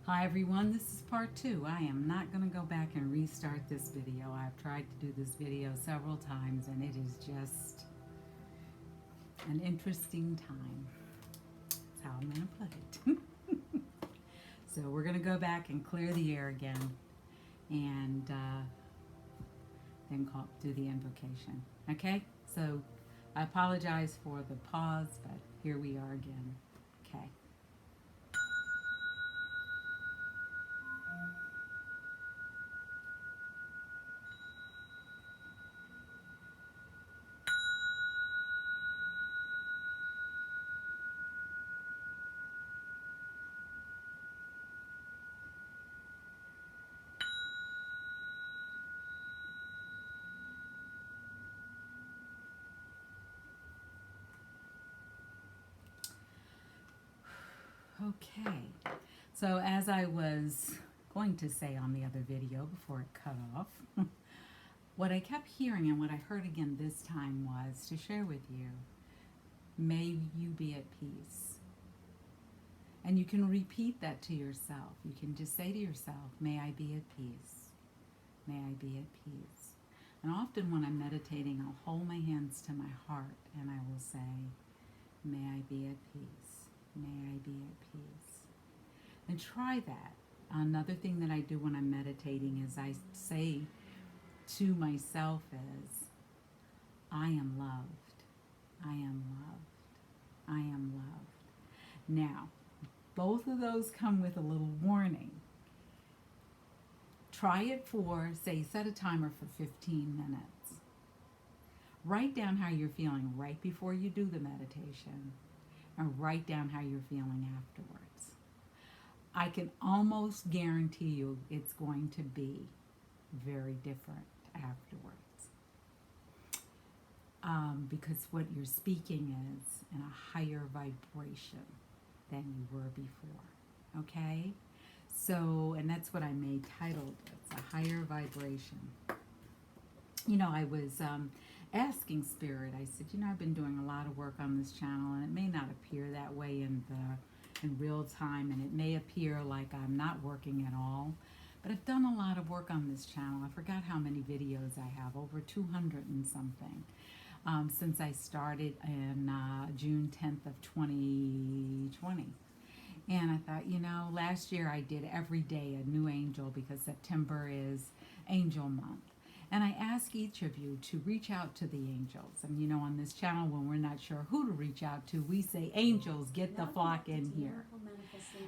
Hi everyone, this is part 2. I am not going to go back and restart this video. I've tried to do this video several times and it is just an interesting time. That's how I'm going to put it. So we're going to go back and clear the air again and then do the invocation. Okay? So I apologize for the pause, but here we are again. Okay. Okay, so as I was going to say on the other video before it cut off, what I kept hearing and what I heard again this time was to share with you, may you be at peace. And you can repeat that to yourself. You can just say to yourself, may I be at peace. May I be at peace. And often when I'm meditating, I'll hold my hands to my heart and I will say, may I be at peace. May I be at peace. And try that. Another thing that I do when I'm meditating is I say to myself is, I am loved. I am loved. I am loved. Now, both of those come with a little warning. Try it for, say, set a timer for 15 minutes. Write down how you're feeling right before you do the meditation. And write down how you're feeling afterwards. I can almost guarantee you it's going to be very different afterwards. Because what you're speaking is in a higher vibration than you were before. Okay? So, and that's what I made titled, it's a higher vibration. You know, I was asking Spirit, I said, you know, I've been doing a lot of work on this channel and it may not appear that way in real time, and it may appear like I'm not working at all, but I've done a lot of work on this channel. I forgot how many videos I have, over 200 and something, since I started in June 10th of 2020. And I thought, you know, last year I did every day a new angel because September is Angel Month. And I ask each of you to reach out to the angels. And you know, on this channel, when we're not sure who to reach out to, we say, angels, get the flock in here.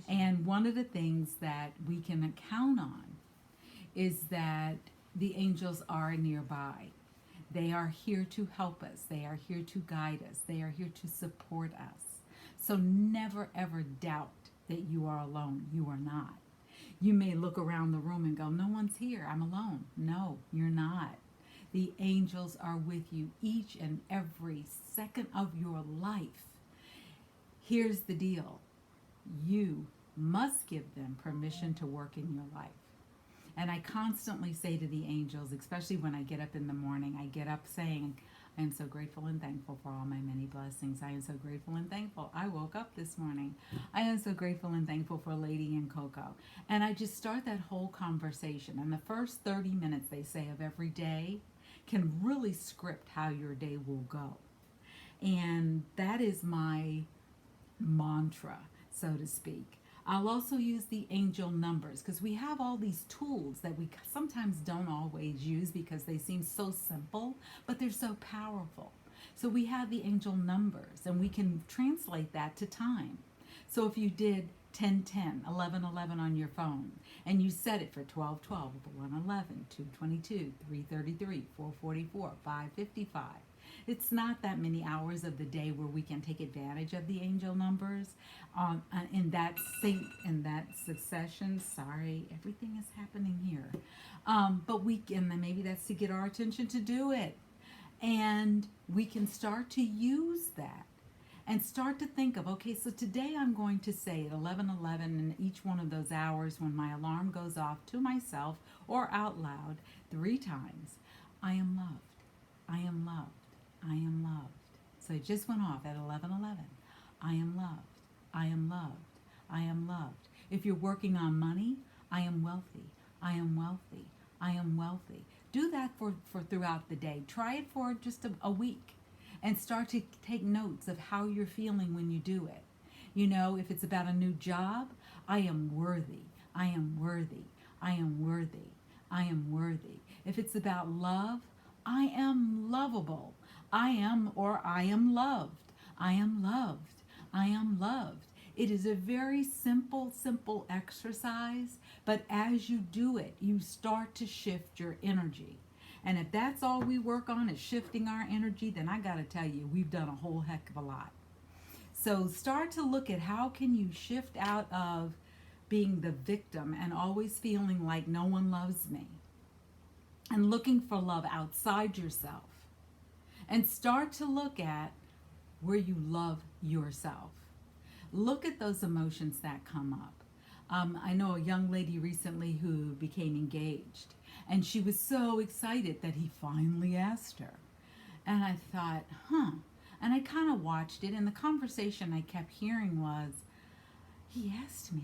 And one of the things that we can count on is that the angels are nearby. They are here to help us. They are here to guide us. They are here to support us. So never ever doubt that you are alone. You are not. You may look around the room and go, no one's here, I'm alone. No, you're not. The angels are with you each and every second of your life. Here's the deal. You must give them permission to work in your life. And I constantly say to the angels, especially when I get up in the morning, I get up saying, I am so grateful and thankful for all my many blessings. I am so grateful and thankful. I woke up this morning. I am so grateful and thankful for Lady and Coco. And I just start that whole conversation. And the first 30 minutes, they say, of every day can really script how your day will go. And that is my mantra, so to speak. I'll also use the angel numbers because we have all these tools that we sometimes don't always use because they seem so simple, but they're so powerful. So we have the angel numbers and we can translate that to time. So if you did 10:10, 11:11 on your phone and you set it for 12:12, 1:11, 2:22, 3:33, 4:44, 5:55. It's not that many hours of the day where we can take advantage of the angel numbers in that sync, in that succession. Sorry, everything is happening here. But we can, maybe that's to get our attention to do it. And we can start to use that and start to think of, okay, so today I'm going to say at 11:11 in each one of those hours when my alarm goes off to myself or out loud 3 times, I am loved. I am loved. I am loved. So it just went off at 11:11. I am loved. I am loved. I am loved. If you're working on money, I am wealthy. I am wealthy. I am wealthy. Do that for throughout the day. Try it for just a week and start to take notes of how you're feeling when you do it. You know, if it's about a new job, I am worthy. I am worthy. I am worthy. I am worthy. If it's about love, I am lovable. I am loved. I am loved. I am loved. It is a very simple exercise, but as you do it, you start to shift your energy. And if that's all we work on is shifting our energy, then I got to tell you, we've done a whole heck of a lot. So start to look at how can you shift out of being the victim and always feeling like no one loves me and looking for love outside yourself, and start to look at where you love yourself. Look at those emotions that come up. I know a young lady recently who became engaged, and she was so excited that he finally asked her. And I thought, and I kind of watched it, and the conversation I kept hearing was, he asked me,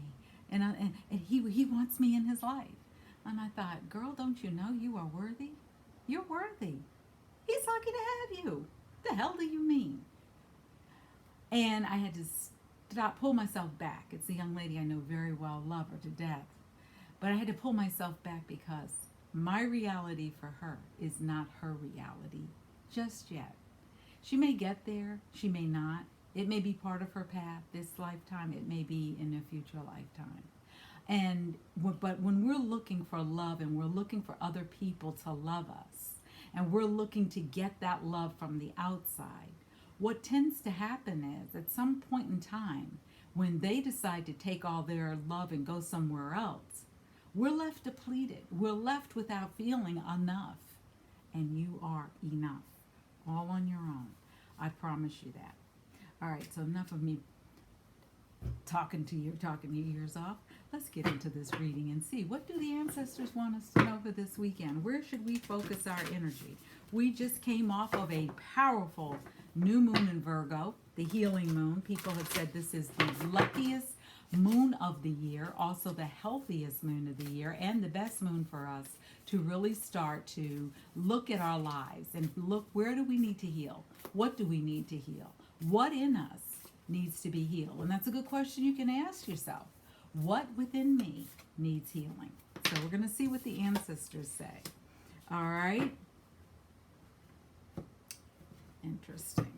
and he wants me in his life. And I thought, girl, don't you know you are worthy? You're worthy. He's lucky to have you. The hell do you mean? And I had to pull myself back. It's a young lady I know very well, love her to death. But I had to pull myself back because my reality for her is not her reality just yet. She may get there, she may not. It may be part of her path this lifetime, it may be in a future lifetime. But when we're looking for love and we're looking for other people to love us, and we're looking to get that love from the outside, what tends to happen is at some point in time, when they decide to take all their love and go somewhere else, we're left depleted. We're left without feeling enough. And you are enough, all on your own. I promise you that. All right, so enough of me talking your ears off. Let's get into this reading and see, what do the ancestors want us to know for this weekend? Where should we focus our energy? We just came off of a powerful new moon in Virgo, the healing moon. People have said this is the luckiest moon of the year, also the healthiest moon of the year, and the best moon for us to really start to look at our lives and look, where do we need to heal? What do we need to heal? What in us needs to be healed? And that's a good question you can ask yourself. What within me needs healing? So we're going to see what the ancestors say. All right. Interesting.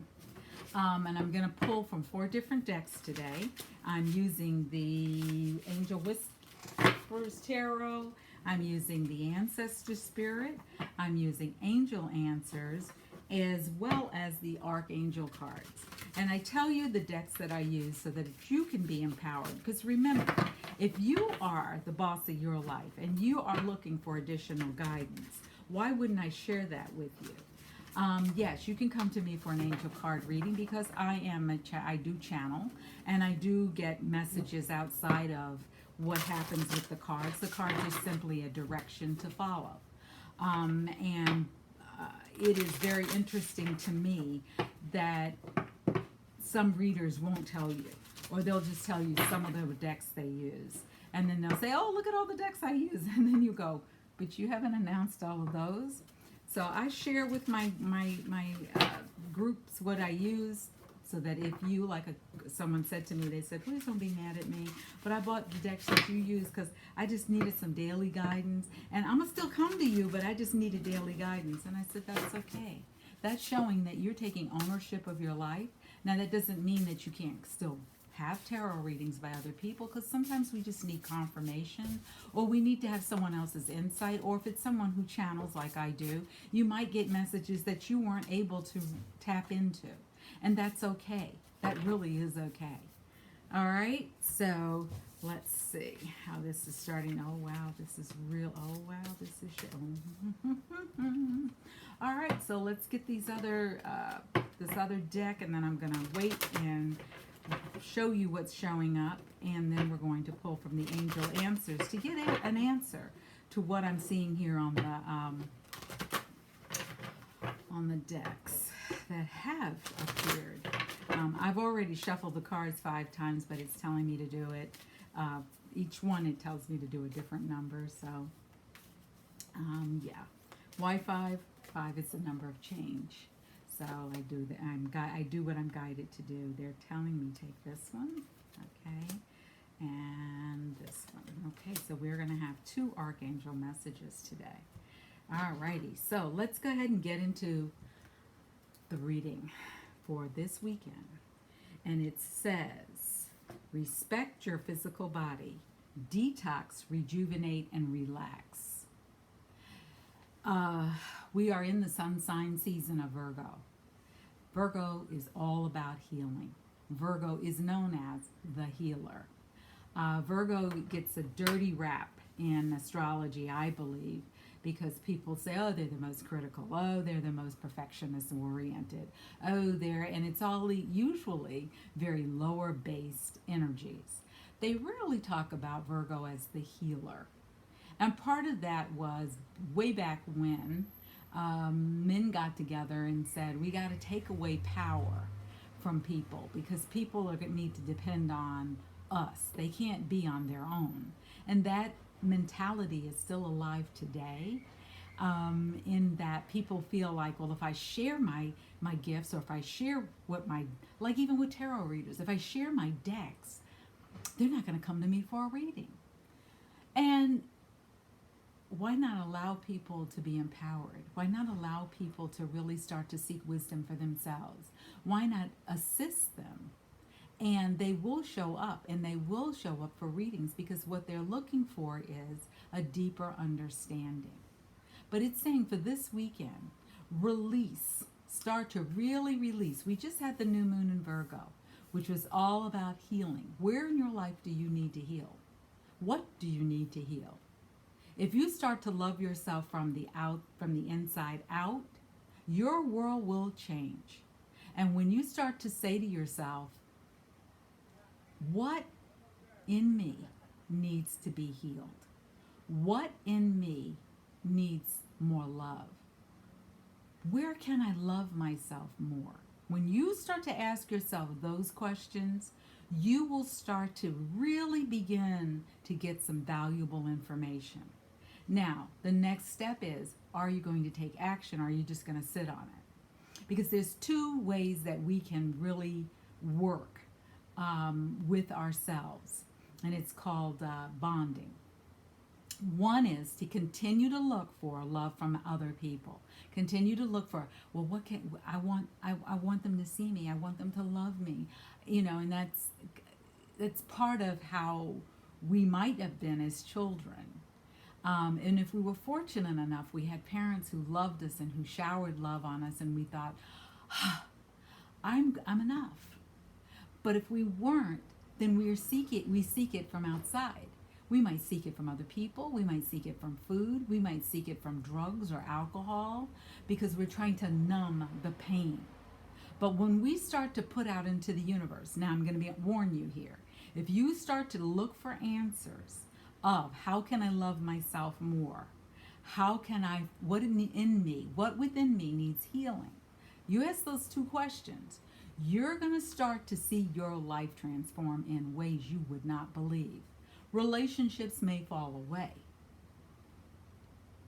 And I'm going to pull from 4 different decks today. I'm using the Angel Whispers Tarot. I'm using the Ancestor Spirit. I'm using Angel Answers, as well as the Archangel cards. And I tell you the decks that I use so that you can be empowered. Because remember, if you are the boss of your life and you are looking for additional guidance, why wouldn't I share that with you? Yes, you can come to me for an angel card reading because I do channel, and I do get messages outside of what happens with the cards. The cards are simply a direction to follow. It is very interesting to me that some readers won't tell you, or they'll just tell you some of the decks they use. And then they'll say, oh, look at all the decks I use. And then you go, but you haven't announced all of those. So I share with my groups what I use, so that if you, someone said to me, they said, please don't be mad at me, but I bought the decks that you use because I just needed some daily guidance. And I'm going to still come to you, but I just needed daily guidance. And I said, that's okay. That's showing that you're taking ownership of your life. Now, that doesn't mean that you can't still have tarot readings by other people, because sometimes we just need confirmation, or we need to have someone else's insight, or if it's someone who channels like I do, you might get messages that you weren't able to tap into, and that's okay. That really is okay. All right, so let's see how this is starting. Oh wow, this is real. Oh wow, this is all right, so let's get this other deck, and then I'm gonna wait and show you what's showing up, and then we're going to pull from the Angel Answers to get an answer to what I'm seeing here on the decks that have appeared. I've already shuffled the cards 5 times, but it's telling me to do it each one it tells me to do a different number. So yeah, Y5, 5 is the number of change. So I do I do what I'm guided to do. They're telling me take this one, okay, and this one. Okay, so we're going to have 2 archangel messages today. Alrighty, so let's go ahead and get into the reading for this weekend. And it says, respect your physical body, detox, rejuvenate, and relax. We are in the sun sign season of Virgo. Virgo is all about healing. Virgo is known as the healer. Virgo gets a dirty rap in astrology, I believe, because people say, oh, they're the most critical. Oh, they're the most perfectionist oriented. Oh, and it's all usually very lower based energies. They rarely talk about Virgo as the healer. And part of that was way back when men got together and said, we got to take away power from people because people are going to need to depend on us. They can't be on their own. And that mentality is still alive today, in that people feel like, well, if I share my gifts, or if I share like even with tarot readers, if I share my decks, they're not going to come to me for a reading. And why not allow people to be empowered? Why not allow people to really start to seek wisdom for themselves? Why not assist them? And they will show up, and they will show up for readings, because what they're looking for is a deeper understanding. But it's saying for this weekend, release. Start to really release. We just had the new moon in Virgo, which was all about healing. Where in your life do you need to heal? What do you need to heal? If you start to love yourself from the inside out, your world will change. And when you start to say to yourself, what in me needs to be healed? What in me needs more love? Where can I love myself more? When you start to ask yourself those questions, you will start to really begin to get some valuable information. Now, the next step is, are you going to take action, or are you just going to sit on it? Because there's 2 ways that we can really work with ourselves, and it's called bonding. One is to continue to look for love from other people. Continue to look for, well, what can I want? I want them to see me. I want them to love me. And that's part of how we might have been as children. And if we were fortunate enough, we had parents who loved us and who showered love on us, and we thought, I'm enough. But if we weren't, then we seek it from outside. We might seek it from other people. We might seek it from food. We might seek it from drugs or alcohol, because we're trying to numb the pain. But when we start to put out into the universe, now I'm going to warn you here, if you start to look for answers of how can I love myself more? What within me needs healing? You ask those 2 questions, you're going to start to see your life transform in ways you would not believe. Relationships may fall away.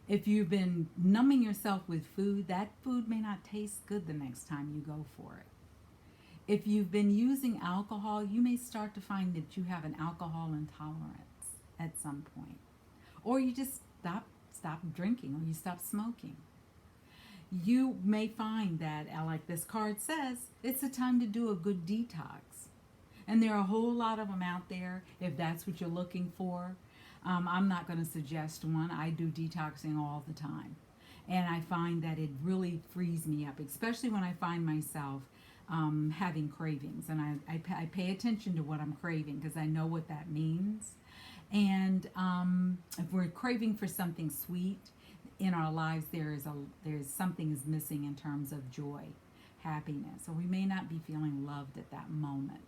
If you've been numbing yourself with food, that food may not taste good the next time you go for it. If you've been using alcohol, you may start to find that you have an alcohol intolerance at some point. Or you just stop drinking, or you stop smoking. You may find that, like this card says, it's a time to do a good detox. And there are a whole lot of them out there if that's what you're looking for. I'm not going to suggest one. I do detoxing all the time. And I find that it really frees me up, especially when I find myself having cravings. And I pay attention to what I'm craving, because I know what that means. And if we're craving for something sweet in our lives, there's something is missing in terms of joy, happiness, or we may not be feeling loved at that moment.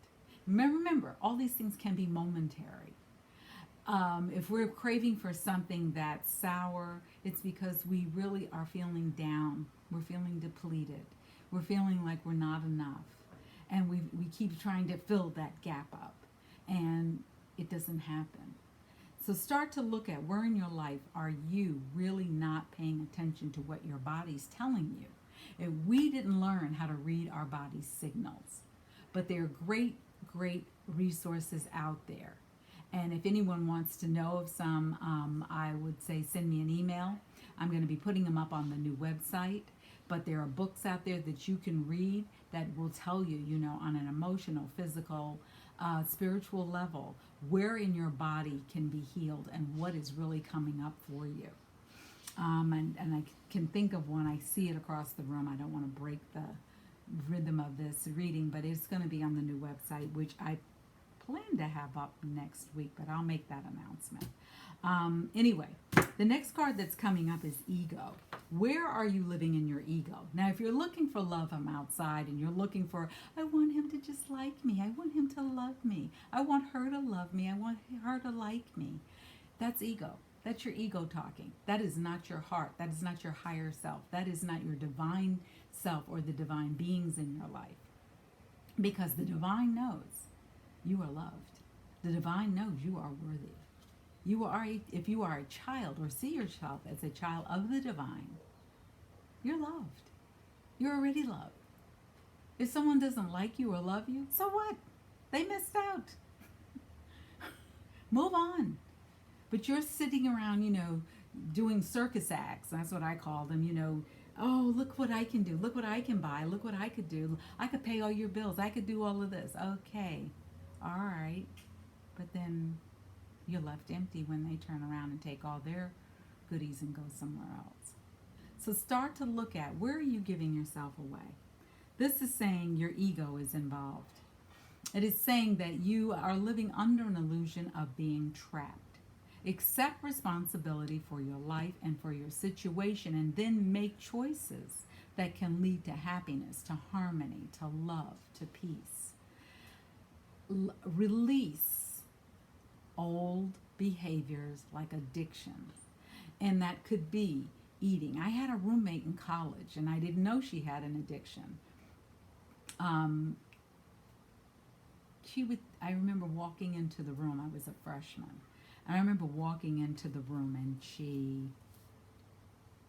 Remember, all these things can be momentary. If we're craving for something that's sour, it's because we really are feeling down. We're feeling depleted. We're feeling like we're not enough. And we keep trying to fill that gap up. And it doesn't happen. So start to look at where in your life are you really not paying attention to what your body's telling you. If we didn't learn how to read our body's signals, but there are great, great resources out there. And if anyone wants to know of some, I would say send me an email. I'm going to be putting them up on the new website. But there are books out there that you can read that will tell you, you know, on an emotional, physical, spiritual level, where in your body can be healed and what is really coming up for you. And I can think of one. I see it across the room. I don't want to break the rhythm of this reading, but it's going to be on the new website, which I plan to have up next week, but I'll make that announcement. Anyway, the next card that's coming up is ego. Where are you living in your ego? Now, if you're looking for love from outside and you're looking for, I want him to just like me. I want him to love me. I want her to love me. I want her to like me. That's ego. That's your ego talking. That is not your heart. That is not your higher self. That is not your divine self or the divine beings in your life. Because the divine knows you are loved. The divine knows you are worthy. If you are a child or see yourself as a child of the divine, you're loved. You're already loved. If someone doesn't like you or love you, so what? They missed out. Move on. But you're sitting around, you know, doing circus acts. That's what I call them, you know. Oh, look what I can do. Look what I can buy. Look what I could do. I could pay all your bills. I could do all of this. Okay. All right. But then you're left empty when they turn around and take all their goodies and go somewhere else. So start to look at, where are you giving yourself away? This is saying your ego is involved. It is saying that you are living under an illusion of being trapped. Accept responsibility for your life and for your situation, and then make choices that can lead to happiness, to harmony, to love, to peace. Release old behaviors like addictions, and that could be eating. I had a roommate in college, and I didn't know she had an addiction. I remember walking into the room. I was a freshman. And I remember walking into the room, and she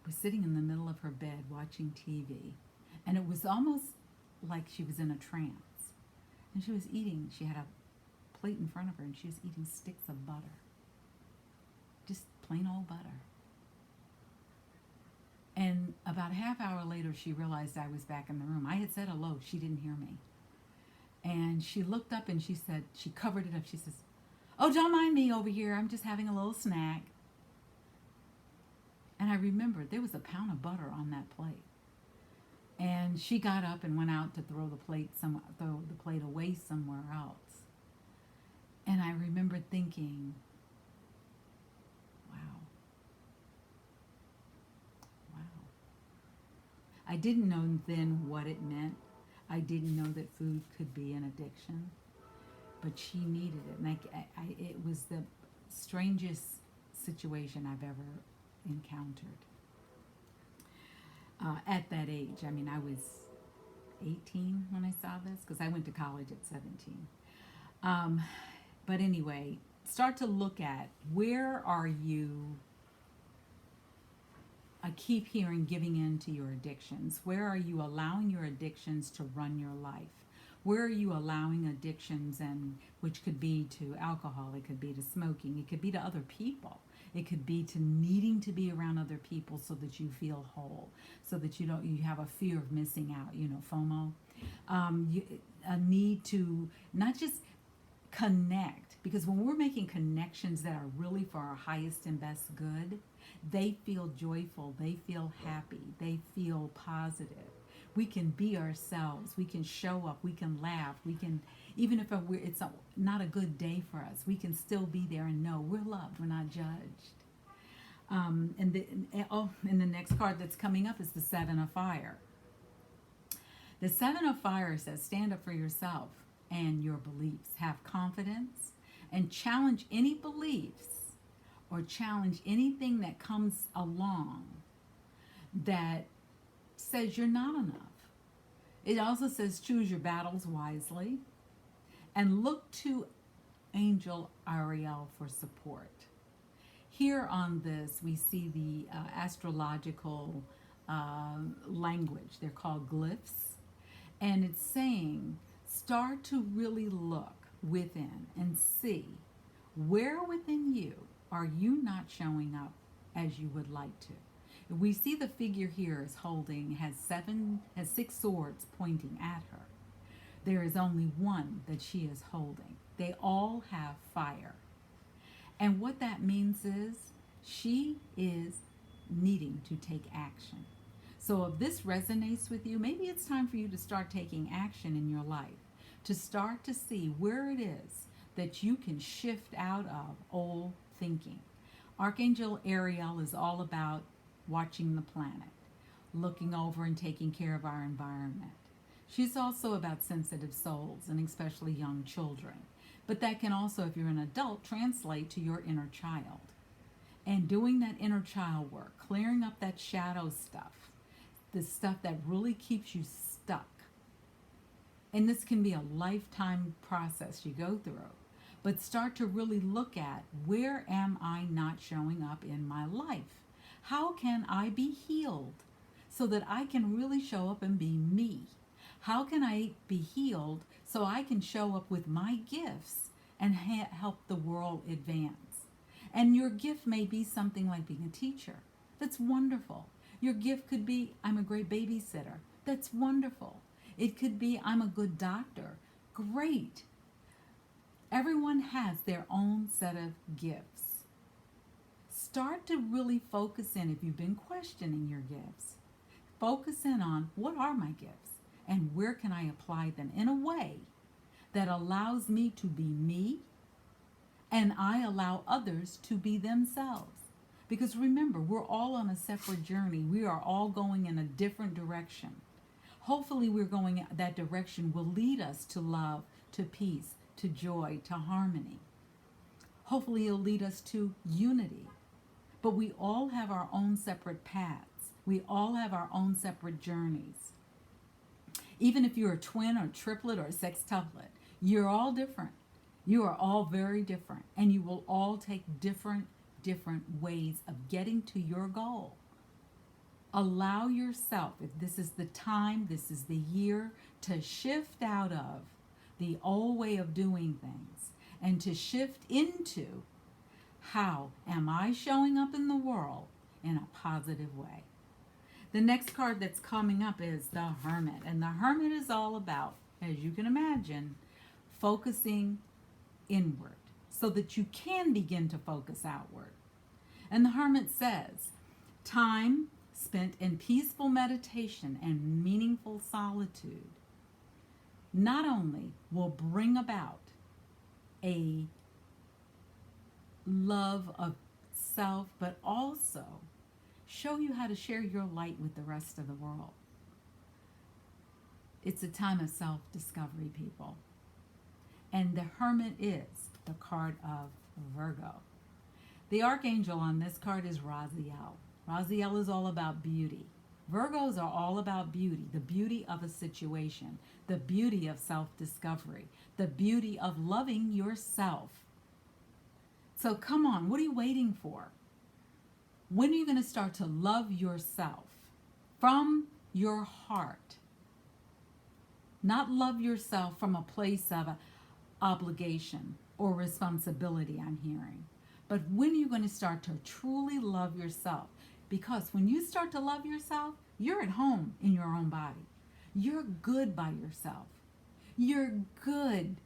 was sitting in the middle of her bed watching TV. And it was almost like she was in a trance. And she was eating. She had a plate in front of her, and she was eating sticks of butter. Just plain old butter. And about a half hour later, she realized I was back in the room. I had said hello. She didn't hear me. And she looked up and she said, she covered it up. She says, "Oh, don't mind me over here. I'm just having a little snack." And I remembered there was a pound of butter on that plate. And she got up and went out to throw the plate away somewhere else. And I remembered thinking, wow. I didn't know then what it meant. I didn't know that food could be an addiction. But she needed it. And it was the strangest situation I've ever encountered. At that age, I mean, I was 18 when I saw this, because I went to college at 17. But anyway, start to look at, where are you? I keep hearing giving in to your addictions. Where are you allowing your addictions to run your life? Where are you allowing addictions, and which could be to alcohol, it could be to smoking, it could be to other people. It could be to needing to be around other people so that you feel whole, so that you have a fear of missing out, you know, FOMO. A need to not just connect, because when we're making connections that are really for our highest and best good, they feel joyful, they feel happy, they feel positive. We can be ourselves, we can show up, we can laugh, we can, even if it's not a good day for us, we can still be there and know we're loved, we're not judged. And the next card that's coming up is the Seven of Fire. The Seven of Fire says, stand up for yourself and your beliefs. Have confidence and challenge any beliefs or challenge anything that comes along that says you're not enough. It also says choose your battles wisely and look to Angel Ariel for support. Here on this, we see the astrological language. They're called glyphs. And it's saying, start to really look within and see where within you are you not showing up as you would like to. We see the figure here is has 6 swords pointing at her. There is only one that she is holding. They all have fire. And what that means is she is needing to take action. So if this resonates with you, maybe it's time for you to start taking action in your life, to start to see where it is that you can shift out of old thinking. Archangel Ariel is all about watching the planet, looking over and taking care of our environment. She's also about sensitive souls and especially young children. But that can also, if you're an adult, translate to your inner child. And doing that inner child work, clearing up that shadow stuff, the stuff that really keeps you stuck. And this can be a lifetime process you go through. But start to really look at, where am I not showing up in my life? How can I be healed so that I can really show up and be me? How can I be healed so I can show up with my gifts and help the world advance? And your gift may be something like being a teacher. That's wonderful. Your gift could be, I'm a great babysitter. That's wonderful. It could be, I'm a good doctor. Great. Everyone has their own set of gifts. Start to really focus in, if you've been questioning your gifts, focus in on, what are my gifts and where can I apply them in a way that allows me to be me and I allow others to be themselves. Because remember, we're all on a separate journey. We are all going in a different direction. Hopefully that direction will lead us to love, to peace, to joy, to harmony. Hopefully it'll lead us to unity. But we all have our own separate paths. We all have our own separate journeys. Even if you're a twin or triplet or sextuplet, you're all different. You are all very different. And you will all take different ways of getting to your goal. Allow yourself, if this is the time, this is the year, to shift out of the old way of doing things and to shift into, how am I showing up in the world in a positive way? The next card that's coming up is the Hermit. And the Hermit is all about, as you can imagine, focusing inward so that you can begin to focus outward. And the Hermit says, time spent in peaceful meditation and meaningful solitude not only will bring about a love of self, but also show you how to share your light with the rest of the world. It's a time of self-discovery, people. And the Hermit is the card of Virgo. The Archangel on this card is Raziel. Raziel is all about beauty. Virgos are all about beauty, the beauty of a situation, the beauty of self-discovery, the beauty of loving yourself. So come on, what are you waiting for? When are you going to start to love yourself from your heart? Not love yourself from a place of obligation or responsibility, I'm hearing. But when are you going to start to truly love yourself? Because when you start to love yourself, you're at home in your own body. You're good by yourself. You're good.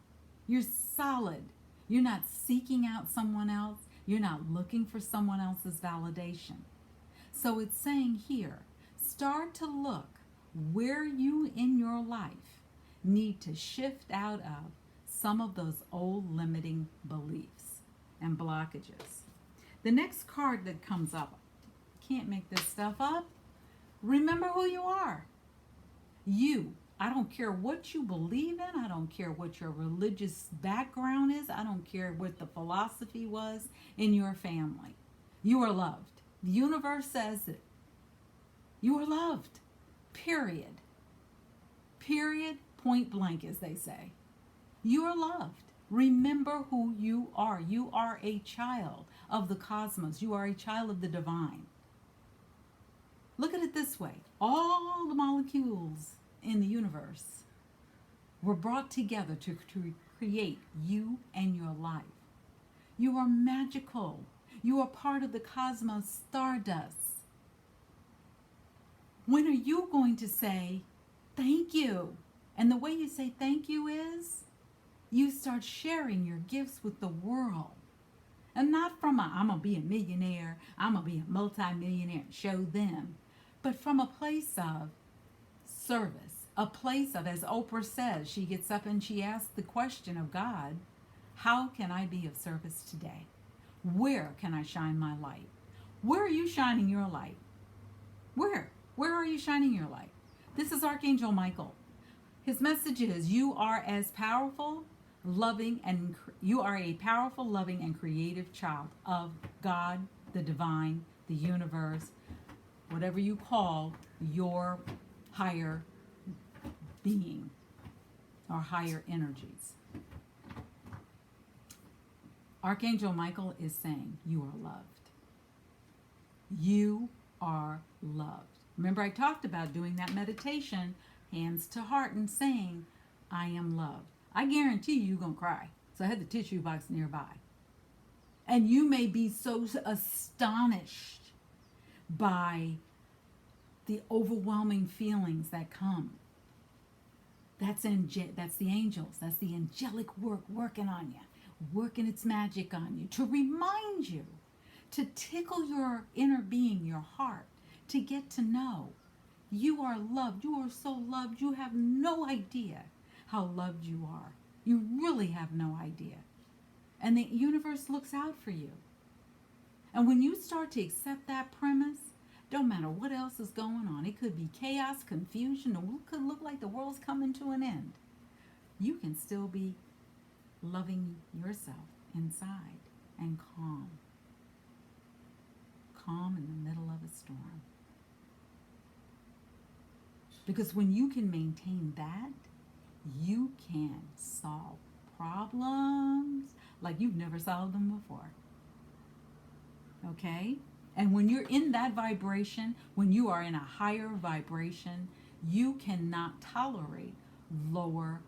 You're solid. You're not seeking out someone else. You're not looking for someone else's validation. So it's saying here, start to look where you in your life need to shift out of some of those old limiting beliefs and blockages. The next card that comes up, can't make this stuff up. Remember who you are. You. I don't care what you believe in. I don't care what your religious background is. I don't care what the philosophy was in your family. You are loved. The universe says it. You are loved. Period. Period. Point blank, as they say. You are loved. Remember who you are. You are a child of the cosmos. You are a child of the divine. Look at it this way. All the molecules in the universe were brought together to create you and your life. You are magical. You are part of the cosmos stardust. When are you going to say, thank you? And the way you say thank you is, you start sharing your gifts with the world. And not from I'm going to be a millionaire, I'm going to be a multi-millionaire, show them. But from a place of service, a place of, as Oprah says, she gets up and she asks the question of God, how can I be of service today? Where can I shine my light? Where are you shining your light? Where? Where are you shining your light? This is Archangel Michael. His message is, you are as powerful, loving, and you are a powerful, loving, and creative child of God, the divine, the universe, whatever you call your higher being or higher energies. Archangel Michael is saying, you are loved. You are loved. Remember, I talked about doing that meditation, hands to heart, and saying, I am loved. I guarantee you're going to cry. So I had the tissue box nearby. And you may be so astonished by the overwhelming feelings that come. That's the angels. That's the angelic work working on you, working its magic on you to remind you, to tickle your inner being, your heart, to get to know you are loved. You are so loved. You have no idea how loved you are. You really have no idea. And the universe looks out for you. And when you start to accept that premise, don't matter what else is going on. It could be chaos, confusion, or it could look like the world's coming to an end. You can still be loving yourself inside and calm. Calm in the middle of a storm. Because when you can maintain that, you can solve problems like you've never solved them before. Okay? And when you're in that vibration, when you are in a higher vibration, you cannot tolerate lower.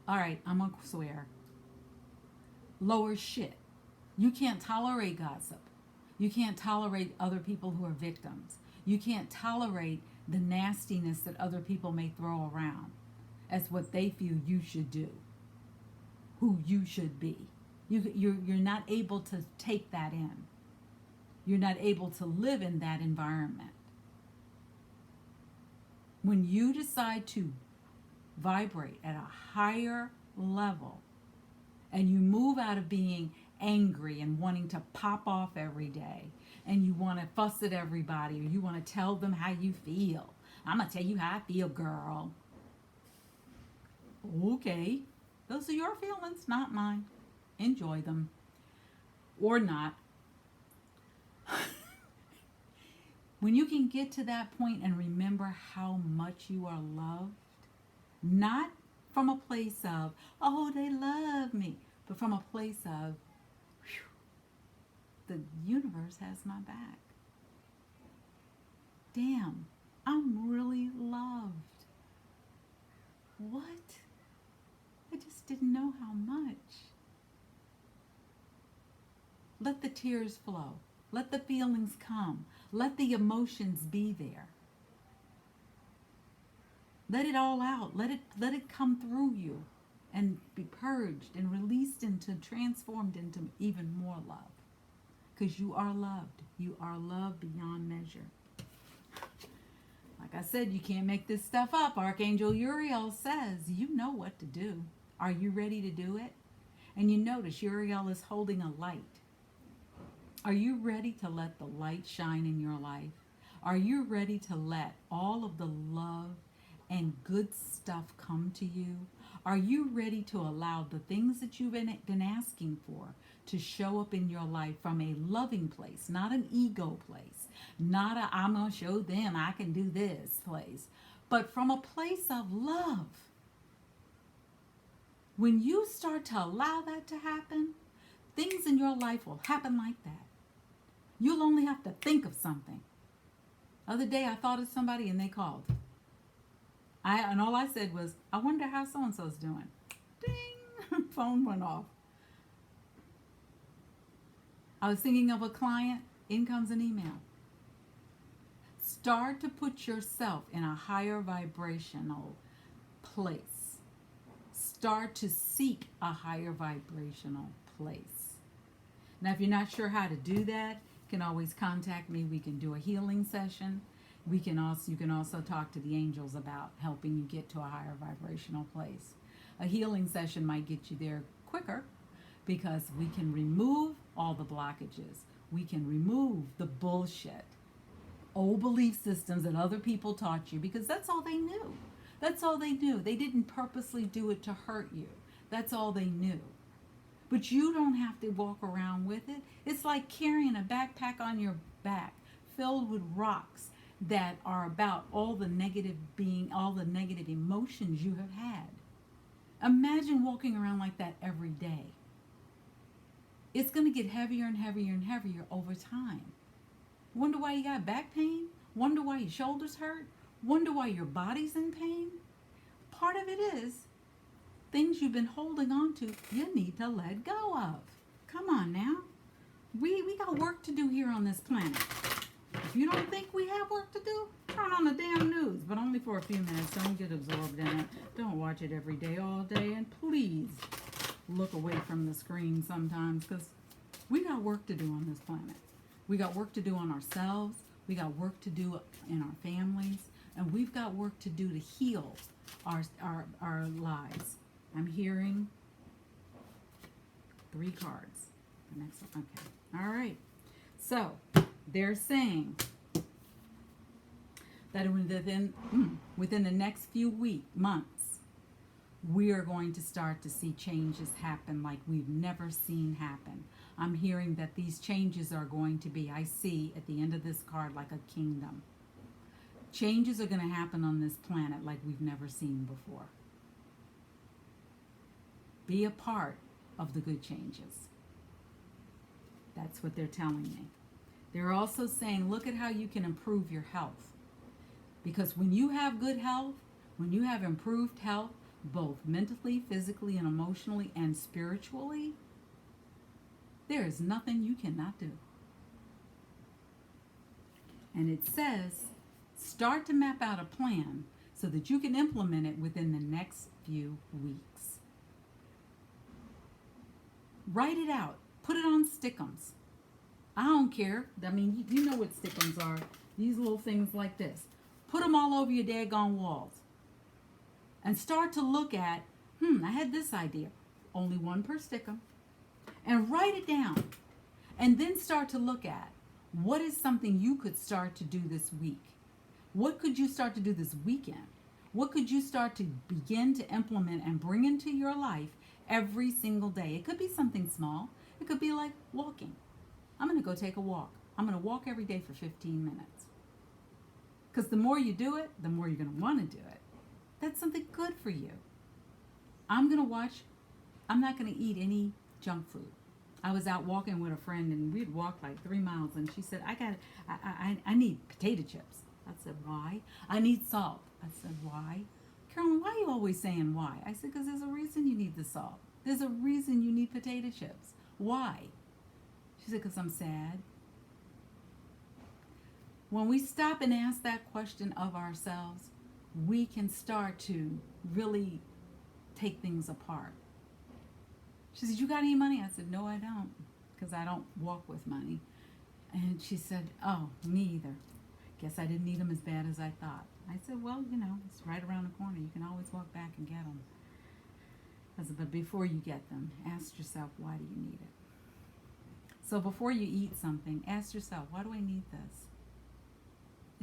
All right, I'm going to swear. Lower shit. You can't tolerate gossip. You can't tolerate other people who are victims. You can't tolerate the nastiness that other people may throw around as what they feel you should do, who you should be. You're not able to take that in. You're not able to live in that environment. When you decide to vibrate at a higher level and you move out of being angry and wanting to pop off every day and you want to fuss at everybody or you want to tell them how you feel. I'm going to tell you how I feel, girl. Okay. Those are your feelings, not mine. Enjoy them. Or not. When you can get to that point and remember how much you are loved, not from a place of, oh, they love me, but from a place of, whew, the universe has my back. Damn, I'm really loved. What? I just didn't know how much. Let the tears flow. Let the feelings come. Let the emotions be there. Let it all out. Let it come through you and be purged and released into, transformed into even more love. Because you are loved. You are loved beyond measure. Like I said, you can't make this stuff up. Archangel Ariel says, you know what to do. Are you ready to do it? And you notice Ariel is holding a light. Are you ready to let the light shine in your life? Are you ready to let all of the love and good stuff come to you? Are you ready to allow the things that you've been asking for to show up in your life from a loving place, not an ego place, not a I'm going to show them I can do this place, but from a place of love? When you start to allow that to happen, things in your life will happen like that. You'll only have to think of something. Other day I thought of somebody and they called. And all I said was, I wonder how so-and-so's doing. Ding! Phone went off. I was thinking of a client, in comes an email. Start to put yourself in a higher vibrational place. Start to seek a higher vibrational place. Now, if you're not sure how to do that, you can always contact me. We can do a healing session. You can also talk to the angels about helping you get to a higher vibrational place. A healing session might get you there quicker because we can remove all the blockages. We can remove the bullshit, old belief systems that other people taught you, because that's all they knew. That's all they knew. They didn't purposely do it to hurt you. That's all they knew. But you don't have to walk around with it. It's like carrying a backpack on your back filled with rocks that are about all the negative emotions you have had. Imagine walking around like that every day. It's going to get heavier and heavier and heavier over time. Wonder why you got back pain? Wonder why your shoulders hurt? Wonder why your body's in pain? Part of it is things you've been holding on to, you need to let go of. Come on now. We got work to do here on this planet. If you don't think we have work to do, turn on the damn news, but only for a few minutes. Don't get absorbed in it. Don't watch it every day, all day, and please look away from the screen sometimes, because we got work to do on this planet. We got work to do on ourselves. We got work to do in our families, and we've got work to do to heal our lives. I'm hearing 3 cards. The next one. Okay. All right. So they're saying that within the next few months, we are going to start to see changes happen like we've never seen happen. I'm hearing that these changes are going to be, I see at the end of this card, like a kingdom. Changes are going to happen on this planet like we've never seen before. Be a part of the good changes. That's what they're telling me. They're also saying, look at how you can improve your health. Because when you have good health, when you have improved health, both mentally, physically, and emotionally, and spiritually, there is nothing you cannot do. And it says, start to map out a plan so that you can implement it within the next few weeks. Write it out. Put it on stickums. I don't care. I mean, you know what stickums are. These little things like this. Put them all over your daggone walls. And start to look at, I had this idea. Only one per stickum. And write it down. And then start to look at, what is something you could start to do this week? What could you start to do this weekend? What could you start to begin to implement and bring into your life every single day? It could be something small. It could be like walking. I'm going to go take a walk. I'm going to walk every day for 15 minutes. Because the more you do it, the more you're going to want to do it. That's something good for you. I'm not going to eat any junk food. I was out walking with a friend, and we'd walked like 3 miles, and she said, I need potato chips. I said, why? I need salt. I said, why? Carolyn, why are you always saying why? I said, because there's a reason you need the salt. There's a reason you need potato chips. Why? She said, because I'm sad. When we stop and ask that question of ourselves, we can start to really take things apart. She said, you got any money? I said, no, I don't, because I don't walk with money. And she said, oh, me either. Guess I didn't need them as bad as I thought. I said, well, it's right around the corner. You can always walk back and get them. I said, but before you get them, ask yourself, why do you need it? So before you eat something, ask yourself, why do I need this?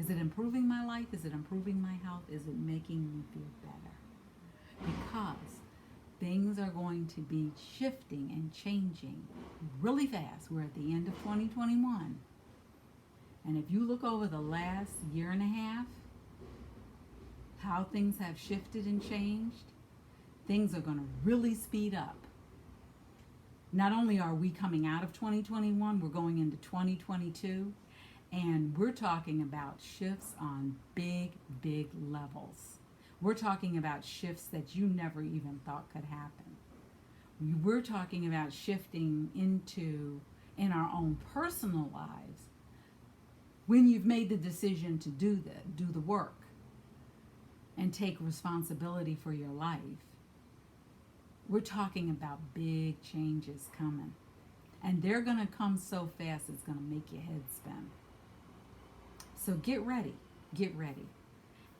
Is it improving my life? Is it improving my health? Is it making me feel better? Because things are going to be shifting and changing really fast. We're at the end of 2021. And if you look over the last year and a half, how things have shifted and changed, things are going to really speed up. Not only are we coming out of 2021, we're going into 2022, and we're talking about shifts on big, big levels. We're talking about shifts that you never even thought could happen. We're talking about shifting in our own personal lives, when you've made the decision to do the work and take responsibility for your life. We're talking about big changes coming. And they're going to come so fast, it's going to make your head spin. So get ready. Get ready.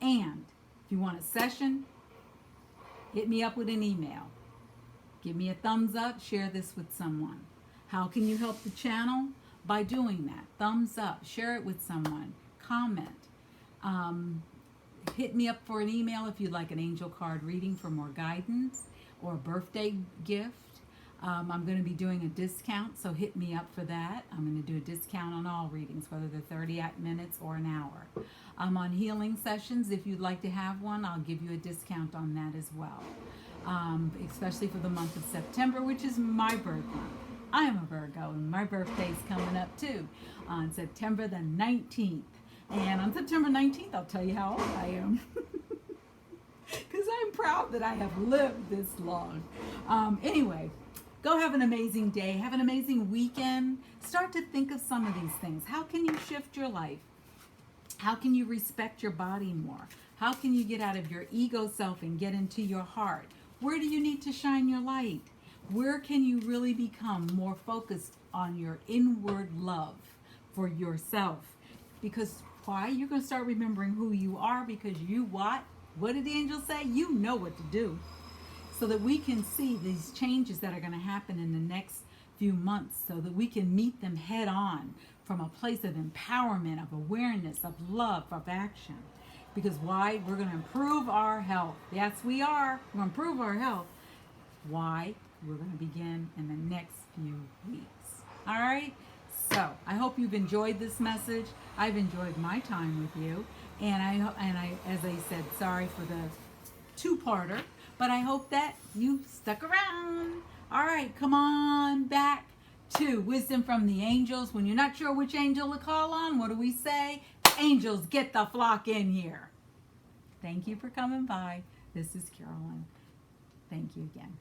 And if you want a session, hit me up with an email. Give me a thumbs up. Share this with someone. How can you help the channel? By doing that. Thumbs up. Share it with someone. Comment. Hit me up for an email if you'd like an angel card reading for more guidance or a birthday gift. I'm going to be doing a discount, so hit me up for that. I'm going to do a discount on all readings, whether they're 30 minutes or an hour. On healing sessions, if you'd like to have one, I'll give you a discount on that as well. Especially for the month of September, which is my birth month. I am a Virgo, and my birthday's coming up too, on September the 19th. And on September 19th, I'll tell you how old I am. Because I'm proud that I have lived this long. Anyway, go have an amazing day. Have an amazing weekend. Start to think of some of these things. How can you shift your life? How can you respect your body more? How can you get out of your ego self and get into your heart? Where do you need to shine your light? Where can you really become more focused on your inward love for yourself? Because why? You're going to start remembering who you are, because you what? What did the angels say? You know what to do. So that we can see these changes that are going to happen in the next few months, so that we can meet them head on from a place of empowerment, of awareness, of love, of action. Because why? We're going to improve our health. Yes, we are. We're going to improve our health. Why? We're going to begin in the next few weeks. All right? So I hope you've enjoyed this message. I've enjoyed my time with you. And I, as I said, sorry for the two-parter, but I hope that you stuck around. All right, come on back to Wisdom from the Angels. When you're not sure which angel to call on, what do we say? Angels, get the flock in here. Thank you for coming by. This is Carolyn. Thank you again.